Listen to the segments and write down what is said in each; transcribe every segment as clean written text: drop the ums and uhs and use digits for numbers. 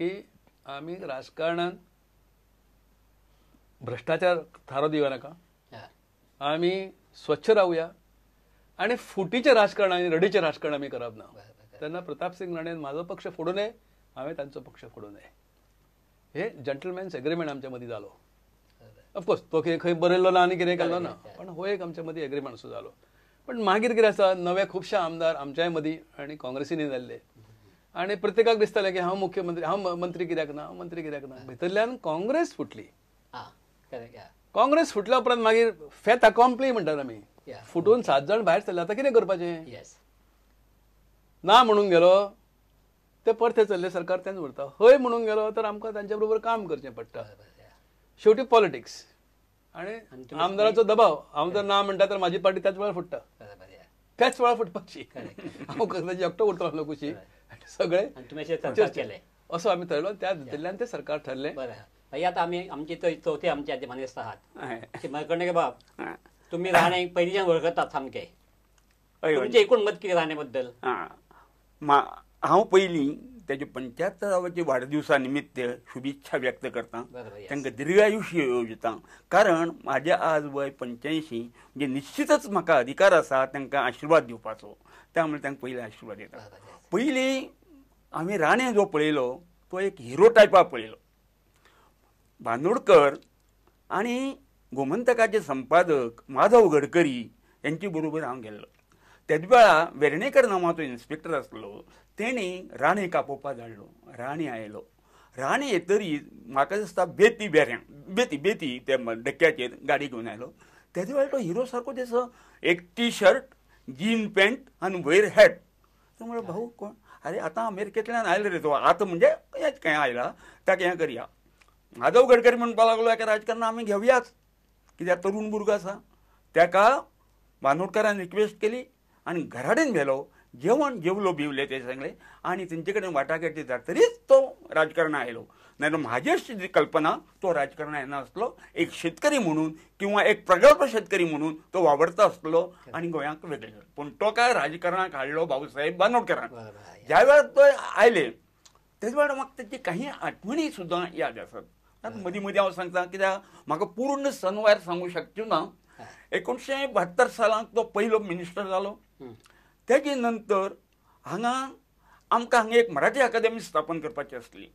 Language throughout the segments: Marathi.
की आम्ही राजकारणात भ्रष्टाचार थारो दिवं नाका, आम्ही स्वच्छ राहूया आणि फुटीचे राजकारण आणि रडीचे राजकारण आम्ही करप ना. तेन्ना प्रताप सिंग राणेन म्हाजो पक्ष फोडू नये, हांवें तांचो पक्ष फोडू नये. हे जंटलमॅन्स एग्रीमेंट आमच्या मदीं जालो. ऑफकोर्स तो खंय बरयल्लो ना आनी कितें केल्लो ना, पण हो एक आमच्या मदीं एग्रीमेंट असो जालो. पण मागीर कितें आसा, नवे खुबशे आमदार आमच्याय मदीं आनी काँग्रेसीनी जाल्ले आनी प्रत्येकाक दिसतालें की हांव मुख्यमंत्री, हांव मंत्री कित्याक ना, हांव मंत्री कित्याक ना. भितरल्यान काँग्रेस फुटली. काँग्रेस फुटल्या उपरांत मागीर फेत अकॉम्प्ली म्हणटात आमी, फुटून 7 जाण भायर सरले. आतां कितें करपाचें? ना म्हणून गेलो ते परते चल्ले सरकार तेंच उरता. हय म्हणून गेलो तर आमकां तांच्या बरोबर काम करचें पडटा. शेवटी पॉलिटिक्स आणि आमदाराचो दबाव. हांव जर ना म्हणटा तर म्हाजी पार्टी त्याच वेळार फुटता, त्याच वेळार फुटपाची. हांव ताची एकटो उरतलो खुशी सगळे असो आमी थरलो. त्या भितरल्यान ते सरकार ठरलें. आता आमी आमची चवथी आमचे मानेस्त आहात मळकर्णेकर बाब, तुम्ही राणे पयलींच्यान वळखतात सामके. तुमचें एकूण मत कितें राणे बद्दल? हांव पयलीं तेजे 75व्या वाडदिवसा निमित्त शुभेच्छा व्यक्त करतां. तांकां दीर्घायुष्य योजितां. कारण म्हाजें आज वय 85, म्हणजे निश्चितच म्हाका अधिकार आसा तांकां आशिर्वाद दिवपाचो. त्यामुळे तांकां पयलीं आशिर्वाद दिता. पयलीं हांवें राणे जो पळयलो तो एक हिरो टायपा पळयलो. बांदोडकर आनी गोमंतकाचे संपादक माधव गडकरी यांचे बरोबर हांव गेल्लो. तेच वेळा वेर्णेकर नांवाचो इन्स्पेक्टर आसलो. तेणी राणे कापोवपाक धाडलो. राणे आयलो. राणे येतरी म्हाका दिसता बेती ते डक्क्याचेर गाडी घेवन आयलो. तेच वेळार तो हिरो सारको दिसलो. एक टी शर्ट, जीन पॅन्ट आनी वयर हॅट. तो म्हणलो भाऊ कोण? अरे आतां अमेरिकेंतल्यान आयलो रे तो. आतां म्हणजे हेच खंय आयला, ताका हें करया. माधव गडकरी म्हणपाक लागलो एका राजकारणाक आमी घेवयाच, कित्याक तरूण भुरगो आसा. ताका बांदोडकरान रिक्वेस्ट केली आनी घराडेन व्हेलो. जेवण जेवलो बिवले ते सगळे आनी तेंचे कडेन वाटाघाटी जातरीच तो राजकारणाक आयलो. नाजाल्यार म्हाजी अशी जी कल्पना तो राजकारणाक येनासलो. एक शेतकरी म्हणून किंवा एक प्रगल्भ शेतकरी म्हणून तो वावरता आसलो आनी गोंयाक वेगळे. पूण तो काय राजकारणाक हाडलो भाऊसाहेब बांदोडकरान. ज्या वेळार तो आयले तेच वेळार म्हाका तेची काही आठवणी सुद्दां याद आसात. मदीं मदीं हांव सांगता कित्याक म्हाका पूर्ण सनवार सांगूंक शकच्यो ना. 1972 सालांत तो पयलो मिनिस्टर जालो. तेजे नंतर आमकां हांगा एक मराठी अकादेमी स्थापन करपाची आसली.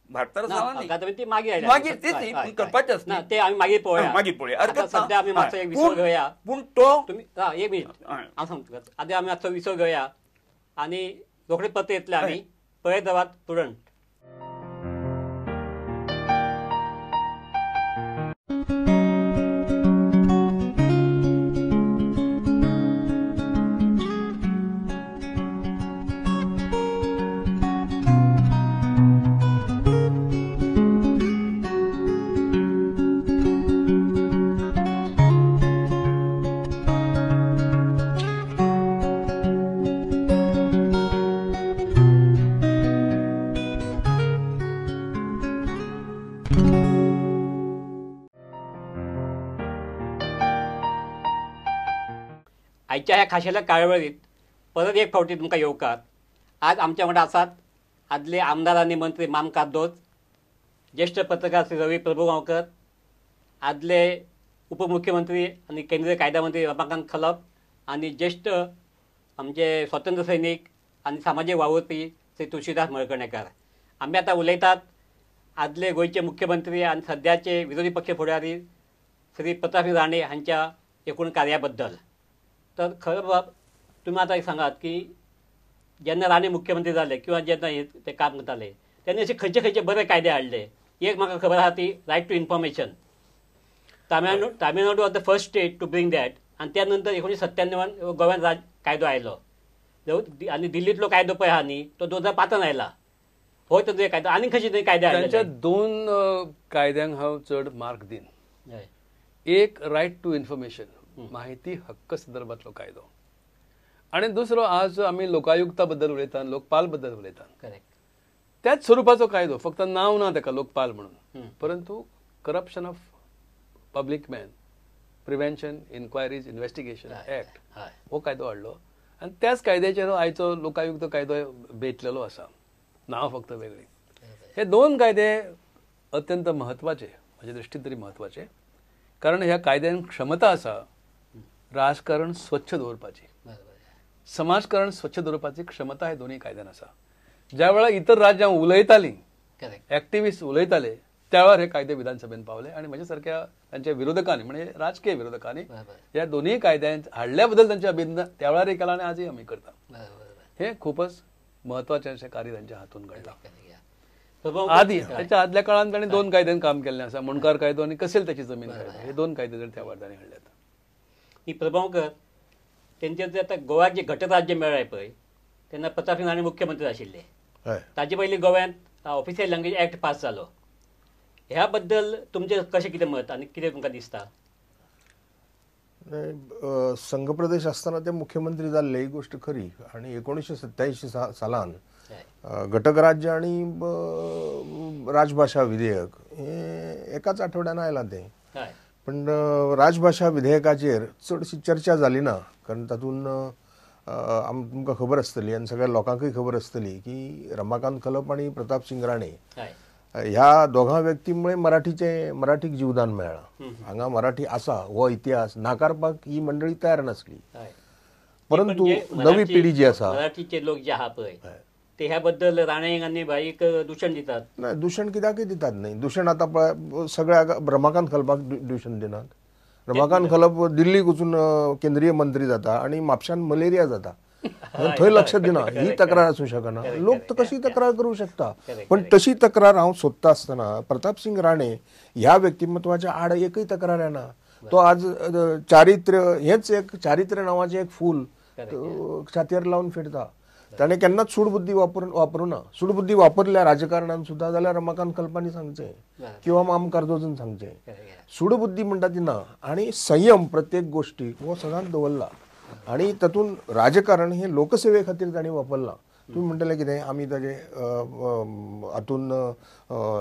72 सालांत ती मागीर ती करपाची आसली. ते आमी मागीर पळोवया. सध्या आमी मातसो एक विसव घेवया. पूण तो एक मिनीट हांव सांगता. आतां आमी मातसो विसव घेवया आनी रोखडेच परत येतले आमी. पळयत रावात स्टुडंट. आयच्या ह्या खाशेल्या काळवळीत परत एक फावटी तुमकां येवकार. आज आमच्या वांगडा आसात आदले आमदार आनी मंत्री माम कादोज, ज्येष्ठ पत्रकार श्री रवी प्रभुगांवकर, आदले उपमुख्यमंत्री आनी केंद्रीय कायदा मंत्री रमाकांत खलप आनी ज्येष्ठ आमचे स्वातंत्र्य सैनीक आनी सामाजीक वावुरपी श्री तुळशीदास मळकर्णेकर. आमी आतां उलयतात आदले गोंयचे मुख्यमंत्री आनी सद्याचे विरोधी पक्ष फुडारी श्री प्रताप सिंग राणे हांच्या एकूण कार्या बद्दल. तर खरं बाब तुम्ही आता एक सांगात की जेन्ना राणे मुख्यमंत्री जाले किंवा जेन्ना ते काम करताले त्यांनी असे खंयचे बरे कायदे हाडले. एक म्हाका खबर आहा ती right to information. Tamil Nadu was the first state to bring that. आनी त्या नंतर 1997 गोव्यात कायदो आयलो. आनी दिल्लीतलो कायदो पळय आहा न्ही तो 2005 आयला. हो तर कायदो आनी खंयचे कायदे हाडले? त्यांच्या 2 कायद्यांक हांव चड मार्क दिन. एक रायट टू इन्फॉर्मेशन, माहिती हक्क संदर्भातलो कायदो. आणि दुसरो आज आमी लोकायुक्ता बद्दल उलयतात, लोकपाल बद्दल उलयतात. त्याच स्वरूपाचो कायदो, फक्त नांव ना ताका लोकपाल म्हणून, परंतु corruption of public man prevention enquiries investigation act हो कायदो हाडलो. आणि त्याच कायद्याचेर आयचो लोकायुक्त कायदो बेतलेलो आसा. नांव फक्त वेगळी. हे दोन कायदे अत्यंत महत्वाचे, माझ्या दृष्टीन तरी महत्वाचे, कारण ह्या कायद्यान क्षमता आसा राजकारण स्वच्छ दवरपाची, समाजकारण स्वच्छ दवरपाची क्षमता हे दोन्ही कायद्यान आसा. ज्या वेळा इतर राज्यां उलयतालीं, ऍक्टिव्हिस्ट उलयताले, त्या वेळार हे कायदे विधानसभेन पावले आणि म्हज्या सारक्या तांच्या विरोधकांनी, म्हणजे राजकीय विरोधकांनी ह्या दोन्ही कायद्यांत हाडल्या बद्दल तांचे अभिनंदन त्या वेळारय केला आणि आजही आम्ही करता. हे खूपच महत्वाचे असे कार्य तांच्या हातून घडला. आधी त्याच्या आदल्या काळात ताणें दोन कायद्यान काम केल्लें आसा, मुणकार कायदो आणि कसेल त्याची जमीन कायदो, हे दोन कायदे जर त्या वेळार हाडल्यात. ही प्रभावकर तेंचे जे आतां गोव्याक जे घटराज्य मेळ्ळें पळय, तेन्ना प्रताप सिंग राणे मुख्यमंत्री आशिल्ले. ताचे पयलीं गोव्यांत ऑफिशियल लँग्वेज ऍक्ट पास जालो. ह्या बद्दल तुमचें कशें कितें मत आनी कितें तुमकां दिसता? संघ प्रदेश असताना ते मुख्यमंत्री जाल्ले ही गोष्ट खरी. आणि 1987 सालान घटक राज्य आणि राजभाषा विधेयक हे एकाच आठवड्यान आयलां ते. पण राजभाषा विधेयकाचेर चडशी चर्चा जाली ना, कारण तातूंत तुमकां खबर आसतली आनी सगळ्या लोकांकय खबर आसतली की रमाकांत खलप आणि प्रताप सिंग राणे ह्या दोघां व्यक्तींमुळे मराठीक जीवदान मेळ्ळां. हांगा मराठी आसा हो इतिहास नाकारपाक ही मंडळी तयार नासली. परंतु नवी पिढी जी आसा, मराठीचे लोक जे आहा पळय ते ह्या बद्दल राणेंक आनी भाईक दूषण दितात. नाही, दूषण कित्याकय दितात न्ही. दूषण आतां पळय सगळ्या रमाकांत खलपाक दूषण दिनात. रमाकांत खलप दिल्लीक वचून केंद्रीय मंत्री जाता आणि म्हापशान मलेरिया जाता, थंय लक्ष दिना. ही तक्रार आसूं शकना. लोक कशी तक्रार करूं शकता, पण तशी तक्रार हांव सोदता आसतना प्रताप सिंग राणे ह्या व्यक्तिमत्वाच्या आड एकय तक्रार येना. तो आज चारित्र्य हेच एक चारित्र्य नावाचें एक फूल छातयेर लावन फिरता. ताणें केन्नाच सूडबुद्धी वापरूं ना. सूडबुद्धी वापरल्या राजकारणान सुद्दां जाल्यार रमाकांत खलपांनी सांगचें किंवा माम कार्दोजून सांगचें. सूडबुद्धी म्हणटा ती ना. आणि संयम प्रत्येक गोष्टीक हो सदांच दवरला. आणि तातून राजकारण हे लोकसेवे खातीर तांणी वापरलां. तुम्ही म्हणटले कितें आमी ताजे हातून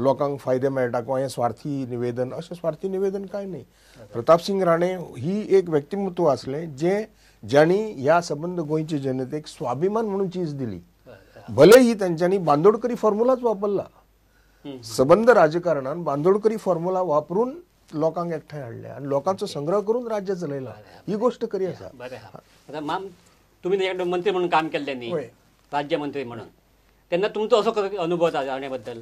लोकांक फायदे मेळटा किंवा हें स्वार्थी निवेदन, अशें स्वार्थी निवेदन कांय न्ही. प्रताप सिंग राणे ही एक व्यक्तिमत्व आसलें ज्यांनी ह्या सबंद गोंयचे जनतेक स्वाभिमान म्हणून चीज दिली. भले ही तांच्यांनी बांदोडकरी फॉर्म्युलाच वापरला. सबंद राजकारणान बांदोडकरी फॉर्म्युला वापरून लोकांक एकठांय हाडले आणि लोकांचो संग्रह करून राज्य चलयला. ही गोष्ट खरी आसा. आता माम तुम्ही त्याच्याकडे मंत्री म्हणून काम केल्लें न्ही, राज्यमंत्री म्हणून, तेन्ना तुमचो असो अनुभव राणे बद्दल?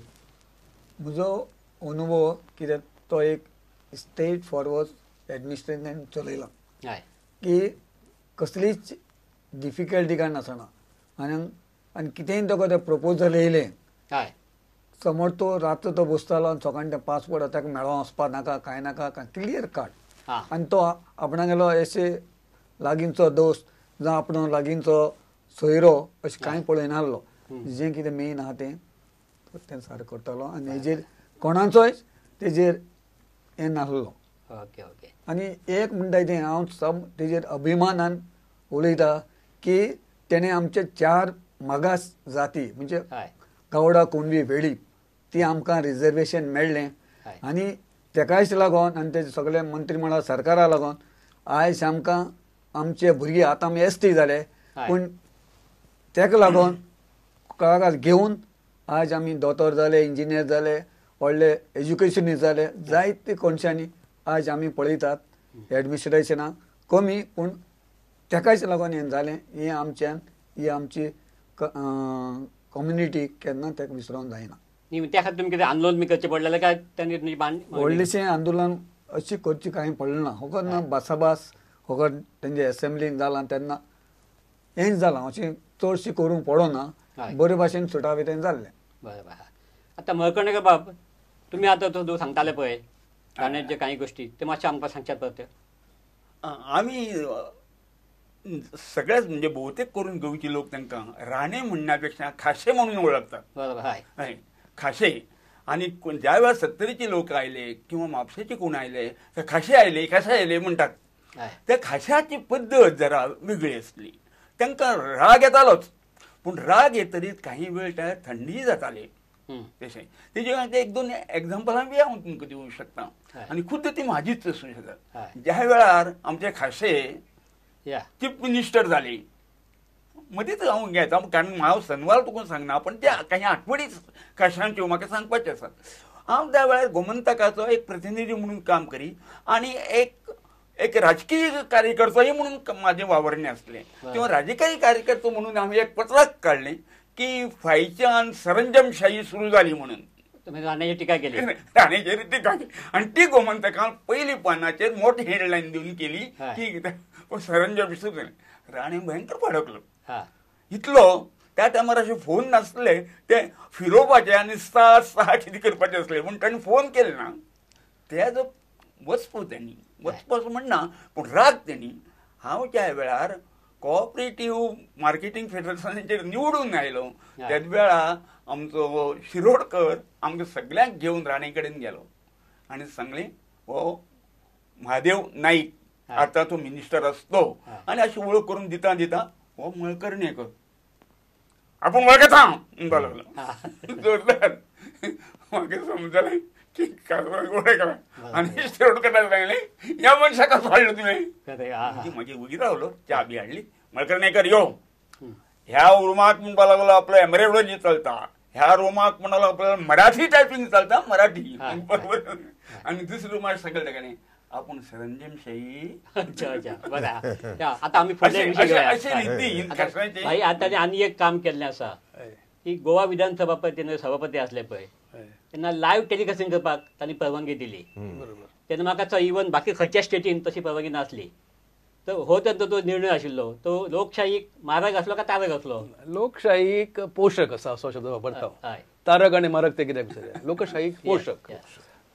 म्हजो अनुभव कित्याक तो एक स्टेट फॉरवर्ड एडमिनिस्ट्रेशन चलयला की कसलीच डिफिकल्टी काय नासना. आनी कितेंय ताका तें प्रपोजल येयलें, समज तो रात्र तो बसतालो आनी सकाळीं तें पासपोर्ट ताका मेळोन वचपा नाका, कांय नाका, क्लियर काड. आनी तो आपणा गेलो एसे लागींचो दोस्त जावं आपण लागींचो सोयरो अशें कांय पळयनासलो. जें कितें मेन आहा तें सारकें करतालो आनी हेजेर कोणाचोय तेजेर हें नासलो. आनी एक म्हणटा तें हांव तेजेर अभिमानान उलयता की तेणें आमचे 4 मागास जाती म्हणजे गावडा, कुणबी, वेळीप ती आमकां रिजर्वेशन मेळ्ळें. आनी तेकाच लागून आनी तेजे सगळे मंत्रीमंडळ सरकारा लागून आयज आमकां आमचे भुरगे आतां आमी एसटी जाले, पूण तेका लागून कळागार घेवन आज आमी दोतोर जाले, इंजिनियर जाले, व्हडले एज्युकेशनीस्ट जाले. जायते कोणशांनी आज आमी पळयतात एडमिनिस्ट्रेशनाक कमी, पूण तेकाच लागून हें जालें. ही आमची कम्युनिटी केन्ना तेका विसरोंक जायना. त्या खातीर तुमी कितें आंदोलन बी करचें पडलेलें काय तेणी व्हडलेशें आंदोलन अशी करची कांय पडलें ना. फकत ना भासाभास फकत तेंचे एसेंब्लीन जालां तेन्ना हेंच जालां. अशें चडशी करूंक पडोना. बरे भाशेन सुटावेतेन जाल्लें. बरें. आतां मळकर्णेकर बाब, तुमी आतां तो सांगताले पळय राण्याचे कांय गोश्टी, ते मातशें आमकां सांगच्यात परत. आमी सगळ्याच म्हणजे बहुतेक करून गोंयचे लोक तांकां राणे म्हणण्यापेक्षा खाशे म्हणून वळखतात. बरोबर. खाशे. आणि ज्या वेळा 70चे लोक आयले किंवा म्हापशेचे कोण आयले ते खाशे आयले म्हणटात. त्या खाशाची पद्दत जरा वेगळी असली. तांकां राग येतालोच, पूण राग येतरीत काही वेळ त्या थंडी जाताली. तशें तेजे 1-2 एग्जाम्पलां बी हांव तुमकां दिवंक शकता. आनी खुद्द ती म्हाजीच आसूं शकता. ज्या वेळार आमचे खाशे चीफ मिनिस्टर जाले, मदींच हांव घेता कारण हांव सनवार तुका सांगना पण त्या काही आठवडी कशांच्यो म्हाका सांगपाचे आसात. हांव त्या वेळार गोमंतकाचो एक प्रतिनिधी म्हणून काम करी आणि एक राजकीय कार्यकर्तोय म्हणून माझे वावरणे असले किंवा राजकीय कार्यकर्तो म्हणून हांवें एक पत्रक काढले की फायच्यान सरंजामशाही सुरू झाली म्हणून तुम्ही राण्याची टीका केली. राणेचेर टीका केली आणि ती गोमंतकान पहिली पानाचेर मोठी हेडलाईन दिवन केली की सरंजाम सुरू झाली. राणे भयंकर भडकलो. इतलो त्या टायमार अशें फोन नासले ते फिरोवपाचे आनी साह कितें करपाचें असलें म्हूण ताणें फोन केले ना तेजो वचपो तेणी वचपाचो म्हणना पूण राग तेणी. हांव त्या वेळार कोऑपरेटिव्ह मार्केटिंग फेडरेशनाचेर निवडून आयलो त्याच वेळा आमचो शिरोडकर आमकां सगळ्यांक घेवन राणे कडेन गेलो आनी सांगलें हो महादेव नाईक आतां तो मिनिस्टर आसतो आनी अशी वळख करून दिता दिता हो मळकर्णीकर आपूण वळखता म्हणपाक लागलो. जोरदार म्हाका समजलें की वळखला आनी शिरोडकराक सांगलें ह्या मनशाक कसो हाडलो तुवें. म्हाजी उगी रावलो च्या बी हाडली. मळकर्णीकर यो ह्या रुमाक म्हणपाक लागलो आपलो एम्ब्रॉयडरी चलता ह्या रुमाक म्हणपाक लागलो आपल्याला मराठी टायपिंग चलता मराठी बरोबर आनी दुसऱ्या रुमाक सांगलें ताणें आपूण सरंजामशाही. आता आम्ही आता आनी एक काम केल्लें आसा की गोवा विधानसभा पळय तेन्ना सभापती आसले पळय तेन्ना लायव्ह टेलिकास्टिंग करपाक तांणी परवानगी दिली. तेन्ना म्हाका इवन बाकी खंयच्या स्टेटीन तशी परवानगी नासली. तर हो तेन्ना तो निर्णय आशिल्लो तो लोकशाहीक मारक आसलो काय तारक आसलो. लोकशाहीक पोशक असा असो शब्द वापरता. तारक आणि मारक ते कित्याक विचारया. लोकशाहीक पोशक.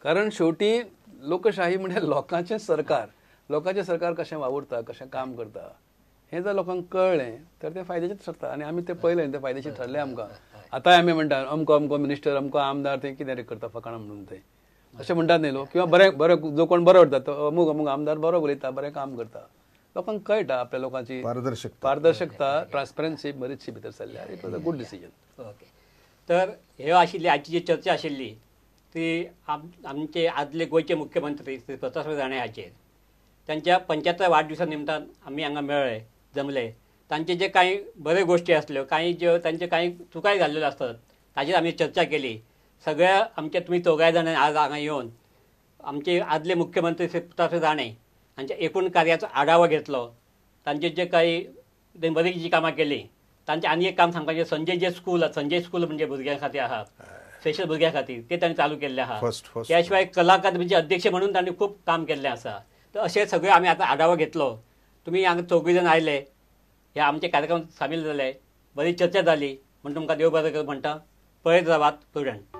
कारण शेवटी लोकशाही म्हणजे लोकांचें सरकार कशें वावुरता कशें काम करता हें जर लोकांक कळ्ळें तर तें फायद्याचें ठरता आनी आमी तें पळयलें तें फायद्याचें ठरलें आमकां. आतांय आमी म्हणटा अमको मिनिस्टर अमको आमदार ते कितें करता फकाणां म्हणून ते अशें म्हणटात न्ही लोक. किंवा बरें जो कोण बरो उरता तो अमूक आमदार बरो उलयता बरें काम करता लोकांक कळटा आपल्या लोकांची पारदर्शकता ट्रान्सपरन्सी बरीचशी भितर चल्ल्या. It was a good decision. Okay. तर ह्यो आशिल्ली आजची जी चर्चा आशिल्ली ती आमचे आदले गोंयचे मुख्यमंत्री श्री प्रतापराव राणे हाचेर त्यांच्या 75व्या वाडदिवसा निमतान आमी हांगा मेळ्ळे जमले. तांचे जे काही बऱ्यो गोश्टी आसल्यो काही ज्यो तांचे काही चुकाय जाल्ल्यो आसतात ताचेर आमी चर्चा केली. सगळ्या आमच्या तुमी चौगाय जाणांनी आज हांगा येवन आमचे आदले मुख्यमंत्री श्री प्रतापराव राणे हांच्या एकूण कार्याचो आढावा घेतलो. तांचे जे काही बरी जी कामां केली तांचे आनी एक काम सांगपाचें संजय स्कूल म्हणजे भुरग्यां खातीर आहा स्पेशल भुरग्यां खातीर ते तांणी चालू केल्लें आहा. त्या शिवाय कला अकादमीचे अध्यक्ष म्हणून तांणी खूब काम केल्लें आसा. तर अशें सगळें आमी आतां आढावा घेतलो. तुमी हांगा चौगूय जाण आयले हे आमचे कार्यक्रम सामील जाले बरी चर्चा जाली म्हण तुमकां देव बरें कर म्हणटा. पळयत रावात प्रुडंट.